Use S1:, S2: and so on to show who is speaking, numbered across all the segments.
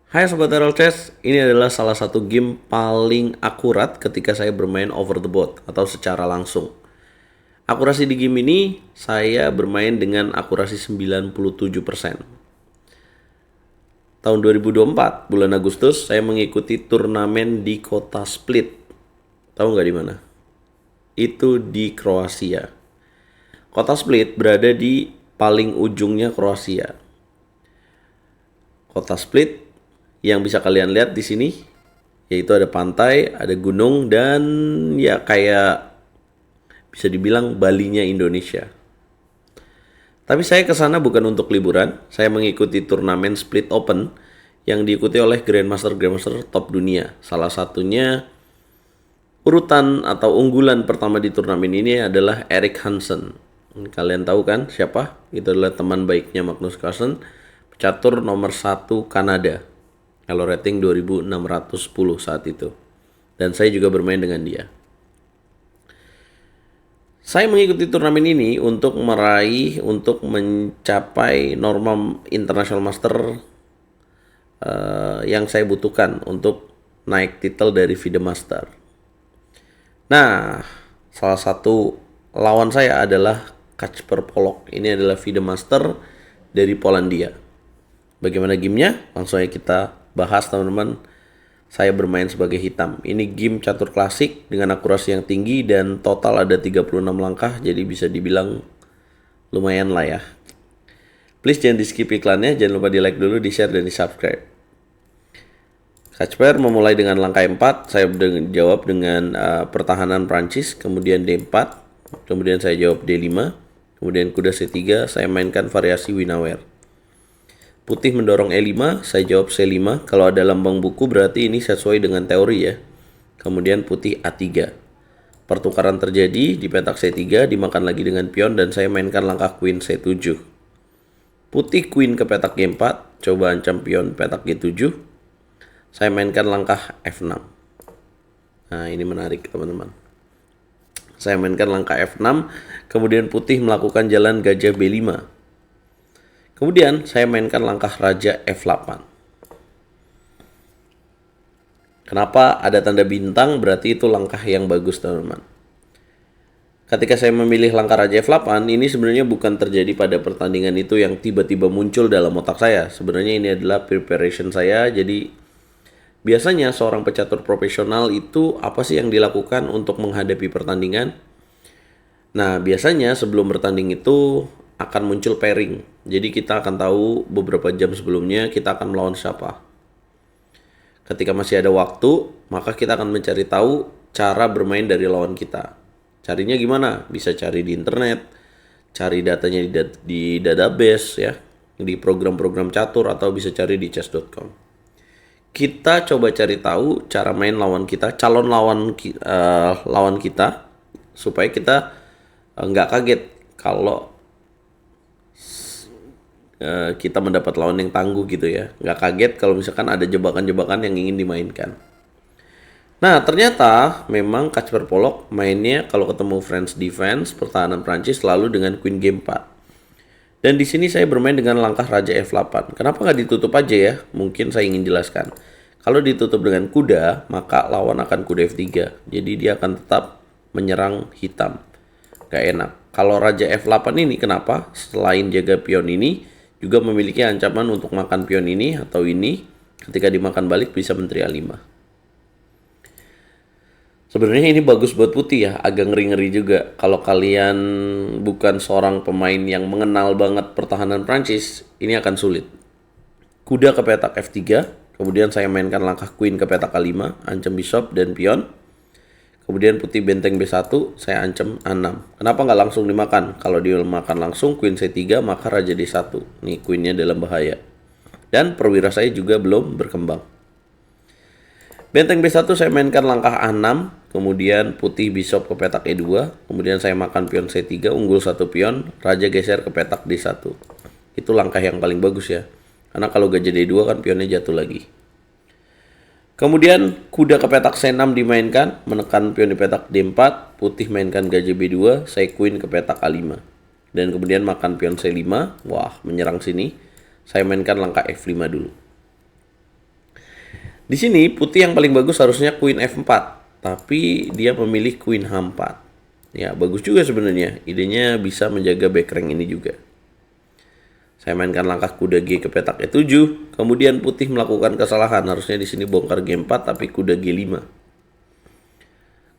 S1: Hai Sobat Terrell Chess, ini adalah salah satu game paling akurat ketika saya bermain over the board atau secara langsung. Akurasi di game ini, saya bermain dengan akurasi 97%. Tahun 2024, bulan Agustus, saya mengikuti turnamen di kota Split. Tahu nggak di mana? Itu di Kroasia. Kota Split berada di paling ujungnya Kroasia. Kota Split yang bisa kalian lihat di sini, yaitu ada pantai, ada gunung, dan ya kayak bisa dibilang Balinya Indonesia. Tapi saya ke sana bukan untuk liburan, saya mengikuti turnamen Split Open yang diikuti oleh Grandmaster top dunia. Salah satunya urutan atau unggulan pertama di turnamen ini adalah Erik Hansen. Kalian tahu kan siapa? Itu adalah teman baiknya Magnus Carlsen, pecatur nomor 1 Kanada. Kalau rating 2610 saat itu. Dan saya juga bermain dengan dia. Saya mengikuti turnamen ini untuk mencapai norma International Master yang saya butuhkan untuk naik titel dari FIDE Master. Nah, salah satu lawan saya adalah Kacper Polak. Ini adalah FIDE Master dari Polandia. Bagaimana gamenya? Langsung aja kita bahas teman-teman. Saya bermain sebagai hitam. Ini game catur klasik dengan akurasi yang tinggi dan total ada 36 langkah, jadi bisa dibilang lumayan lah ya. Please jangan di skip iklannya, jangan lupa di like dulu, di share dan di subscribe. Kacper memulai dengan langkah 4, saya jawab dengan pertahanan Prancis, kemudian D4, kemudian saya jawab D5, kemudian kuda C3, saya mainkan variasi Winawer. Putih mendorong E5, saya jawab C5. Kalau ada lambang buku berarti ini sesuai dengan teori ya. Kemudian putih A3. Pertukaran terjadi di petak C3, dimakan lagi dengan pion dan saya mainkan langkah Queen C7. Putih Queen ke petak G4, coba ancam pion petak G7. Saya mainkan langkah F6. Nah, ini menarik teman-teman. Saya mainkan langkah F6, kemudian putih melakukan jalan gajah B5. Kemudian saya mainkan langkah Raja F8. Kenapa ada tanda bintang? Berarti itu langkah yang bagus teman-teman. Ketika saya memilih langkah Raja F8, ini sebenarnya bukan terjadi pada pertandingan itu yang tiba-tiba muncul dalam otak saya. Sebenarnya ini adalah preparation saya. Jadi biasanya seorang pecatur profesional itu apa sih yang dilakukan untuk menghadapi pertandingan? Nah, biasanya sebelum bertanding itu akan muncul pairing. Jadi kita akan tahu beberapa jam sebelumnya kita akan melawan siapa. Ketika masih ada waktu, maka kita akan mencari tahu cara bermain dari lawan kita. Carinya gimana? Bisa cari di internet, cari datanya di database ya, di program-program catur atau bisa cari di chess.com. Kita coba cari tahu cara main lawan kita, calon lawan kita supaya kita nggak kaget kalau kita mendapat lawan yang tangguh gitu ya. Nggak kaget kalau misalkan ada jebakan-jebakan yang ingin dimainkan. Nah, ternyata memang Kacper Polak mainnya kalau ketemu French defense, pertahanan Prancis selalu dengan Queen G4. Dan di sini saya bermain dengan langkah Raja F8. Kenapa nggak ditutup aja ya? Mungkin saya ingin jelaskan. Kalau ditutup dengan kuda, maka lawan akan kuda F3. Jadi dia akan tetap menyerang hitam. Gak enak. Kalau Raja F8 ini kenapa? Selain jaga pion ini, juga memiliki ancaman untuk makan pion ini atau ini. Ketika dimakan balik bisa menteri A5. Sebenarnya ini bagus buat putih ya, agak ngeri-ngeri juga. Kalau kalian bukan seorang pemain yang mengenal banget pertahanan Prancis, ini akan sulit. Kuda ke petak F3, kemudian saya mainkan langkah Queen ke petak A5, ancam bishop dan pion. Kemudian putih benteng B1, saya ancam A6. Kenapa nggak langsung dimakan? Kalau dimakan langsung Queen C3, maka Raja D1. Nih Queennya dalam bahaya. Dan perwira saya juga belum berkembang. Benteng B1 saya mainkan langkah A6. Kemudian putih bishop ke petak E2. Kemudian saya makan pion C3, unggul satu pion. Raja geser ke petak D1. Itu langkah yang paling bagus ya. Karena kalau gajah D2 kan pionnya jatuh lagi. Kemudian kuda ke petak C6 dimainkan, menekan pion di petak D4, putih mainkan gajah B2, saya queen ke petak A5. Dan kemudian makan pion C5, wah menyerang sini, saya mainkan langkah F5 dulu. Di sini putih yang paling bagus harusnya Queen F4, tapi dia memilih Queen H4. Ya, bagus juga sebenarnya. Idenya bisa menjaga back rank ini juga. Saya mainkan langkah kuda G ke petak E7, kemudian putih melakukan kesalahan. Harusnya di sini bongkar G4 tapi kuda G5.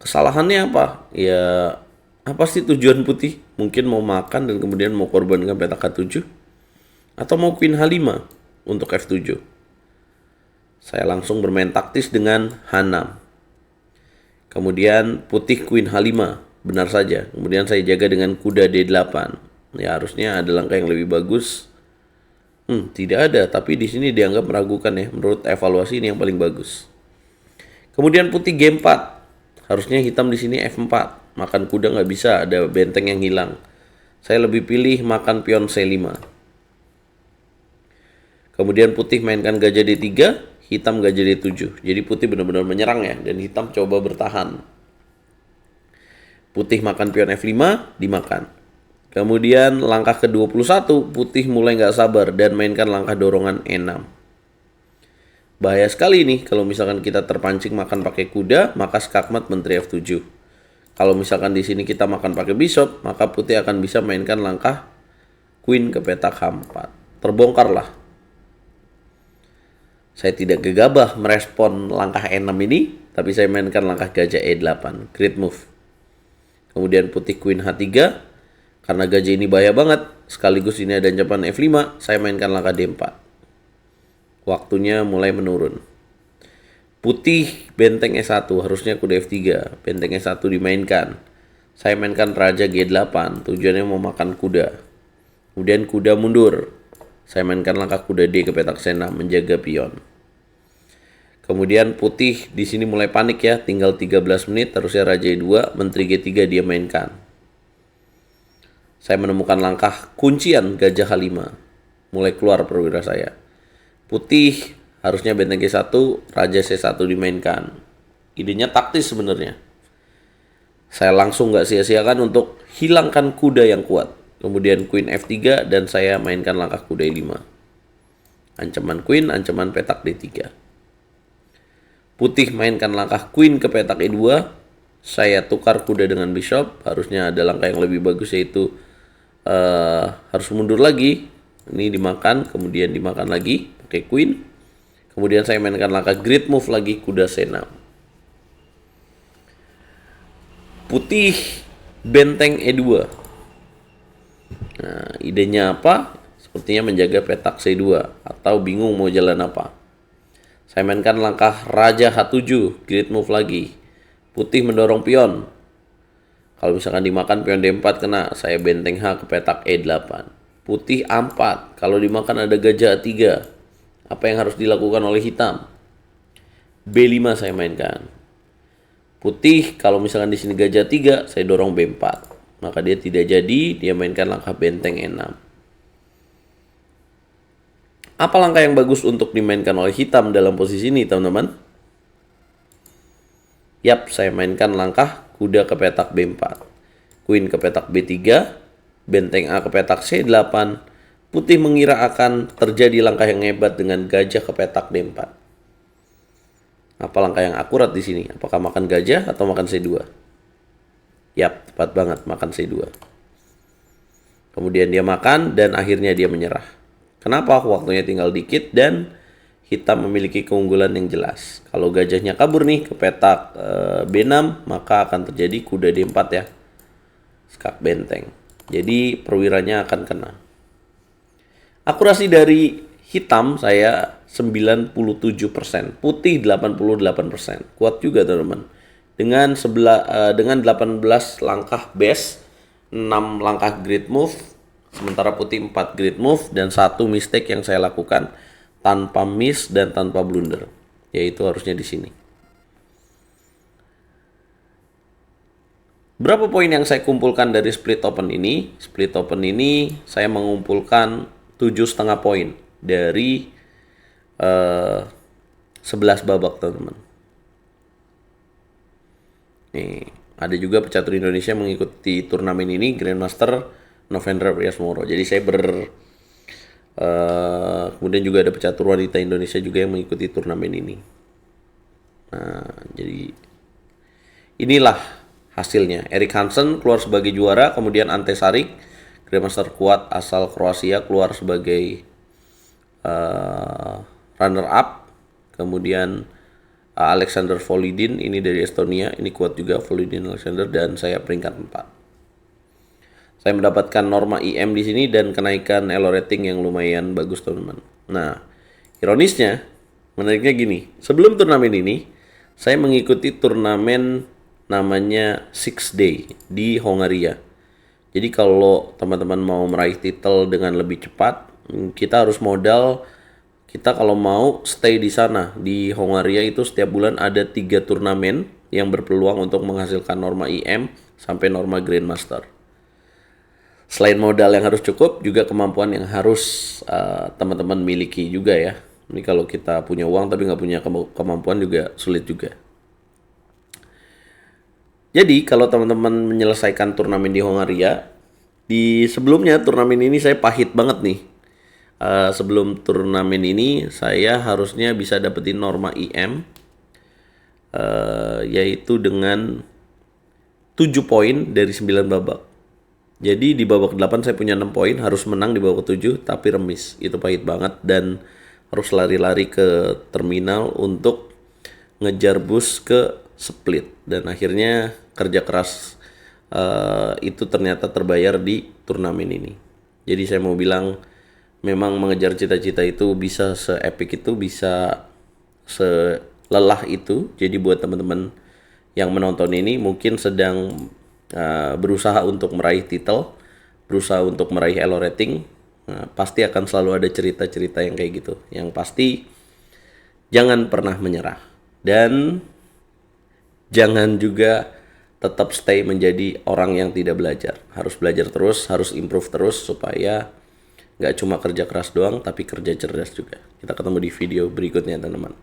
S1: Kesalahannya apa? Ya, apa sih tujuan putih? Mungkin mau makan dan kemudian mau korbankan petak H7, atau mau Queen H5 untuk F7. Saya langsung bermain taktis dengan H6. Kemudian putih Queen H5, benar saja. Kemudian saya jaga dengan kuda D8. Ya, harusnya ada langkah yang lebih bagus. Tidak ada, tapi di sini dianggap meragukan ya. Menurut evaluasi ini yang paling bagus. Kemudian putih G4. Harusnya hitam di sini F4. Makan kuda nggak bisa, ada benteng yang hilang. Saya lebih pilih makan pion C5. Kemudian putih mainkan gajah D3, hitam gajah D7. Jadi putih benar-benar menyerang ya, dan hitam coba bertahan. Putih makan pion F5, dimakan. Kemudian langkah ke-21, putih mulai nggak sabar dan mainkan langkah dorongan E6. Bahaya sekali nih kalau misalkan kita terpancing makan pakai kuda, maka skakmat menteri F7. Kalau misalkan di sini kita makan pakai bishop, maka putih akan bisa mainkan langkah queen ke petak H4. Terbongkarlah. Saya tidak gegabah merespon langkah E6 ini, tapi saya mainkan langkah gajah E8. Great move. Kemudian putih queen H3. Karena gajah ini bahaya banget, sekaligus ini ada ancaman F5, saya mainkan langkah D4. Waktunya mulai menurun. Putih benteng E1, harusnya kuda F3. Benteng E1 dimainkan. Saya mainkan raja G8, tujuannya mau makan kuda. Kemudian kuda mundur. Saya mainkan langkah kuda D ke petak C6, menjaga pion. Kemudian putih di sini mulai panik ya, tinggal 13 menit, harusnya raja E2, menteri G3 dia mainkan. Saya menemukan langkah kuncian gajah H5. Mulai keluar perwira saya. Putih harusnya benteng G1, raja C1 dimainkan. Idenya taktis sebenarnya. Saya langsung nggak sia-siakan untuk hilangkan kuda yang kuat. Kemudian queen F3 dan saya mainkan langkah kuda E5. Ancaman queen, ancaman petak D3. Putih mainkan langkah queen ke petak E2. Saya tukar kuda dengan bishop. Harusnya ada langkah yang lebih bagus, yaitu harus mundur lagi. Ini dimakan, kemudian dimakan lagi pakai queen. Kemudian saya mainkan langkah great move lagi, kuda C6. Putih benteng E2. Nah, idenya apa? Sepertinya menjaga petak C2 atau bingung mau jalan apa. Saya mainkan langkah raja H7, great move lagi. Putih mendorong pion. Kalau misalkan dimakan pion D4 kena, saya benteng H ke petak E8. Putih A4, kalau dimakan ada gajah A3. Apa yang harus dilakukan oleh hitam? B5 saya mainkan. Putih, kalau misalkan di sini gajah 3, saya dorong B4. Maka dia tidak jadi, dia mainkan langkah benteng E6. Apa langkah yang bagus untuk dimainkan oleh hitam dalam posisi ini, teman-teman? Yap, saya mainkan langkah kuda ke petak B4. Queen ke petak B3, benteng A ke petak C8. Putih mengira akan terjadi langkah yang hebat dengan gajah ke petak D4. Apa langkah yang akurat di sini? Apakah makan gajah atau makan C2? Yap, tepat banget, makan C2. Kemudian dia makan dan akhirnya dia menyerah. Kenapa? Waktunya tinggal dikit dan hitam memiliki keunggulan yang jelas. Kalau gajahnya kabur nih ke petak B6, maka akan terjadi kuda D4 ya. Skak benteng. Jadi perwiranya akan kena. Akurasi dari hitam saya 97%, putih 88%. Kuat juga teman-teman. Dengan 18 langkah base, 6 langkah great move, sementara putih 4 great move dan 1 mistake yang saya lakukan tanpa miss dan tanpa blunder, yaitu harusnya di sini. Berapa poin yang saya kumpulkan dari split open ini? Split open ini saya mengumpulkan 7,5 poin dari 11 babak teman-teman. Nih, ada juga pecatur Indonesia mengikuti turnamen ini, Grandmaster Novendra Priasmoro. Jadi saya kemudian juga ada pecatur wanita Indonesia juga yang mengikuti turnamen ini. Nah, jadi inilah hasilnya. Erik Hansen keluar sebagai juara, kemudian Ante Saric, Grandmaster kuat asal Kroasia, keluar sebagai runner up. Kemudian Alexander Volodin ini dari Estonia, ini kuat juga Volodin Alexander, dan saya peringkat 4. Saya mendapatkan norma IM di sini dan kenaikan elo rating yang lumayan bagus, teman-teman. Nah, ironisnya, menariknya gini. Sebelum turnamen ini, saya mengikuti turnamen namanya Six Day di Hongaria. Jadi kalau teman-teman mau meraih titel dengan lebih cepat, kita harus modal. Kita kalau mau stay di sana, di Hongaria itu setiap bulan ada 3 turnamen yang berpeluang untuk menghasilkan norma IM sampai norma Grandmaster. Selain modal yang harus cukup, juga kemampuan yang harus teman-teman miliki juga ya. Ini kalau kita punya uang tapi nggak punya kemampuan juga sulit juga. Jadi kalau teman-teman menyelesaikan turnamen di Hongaria, di sebelumnya turnamen ini saya pahit banget nih. Sebelum turnamen ini saya harusnya bisa dapetin norma IM, yaitu dengan 7 poin dari 9 babak. Jadi di babak 8 saya punya 6 poin, harus menang di babak 7 tapi remis. Itu pahit banget dan harus lari-lari ke terminal untuk ngejar bus ke split. Dan akhirnya kerja keras itu ternyata terbayar di turnamen ini. Jadi saya mau bilang memang mengejar cita-cita itu bisa se-epic itu, bisa selelah itu. Jadi buat teman-teman yang menonton ini mungkin sedang berusaha untuk meraih titel, berusaha untuk meraih elo rating, pasti akan selalu ada cerita-cerita yang kayak gitu. Yang pasti jangan pernah menyerah dan jangan juga tetap stay menjadi orang yang tidak belajar. Harus belajar terus, harus improve terus supaya nggak cuma kerja keras doang tapi kerja cerdas juga. Kita ketemu di video berikutnya, teman-teman.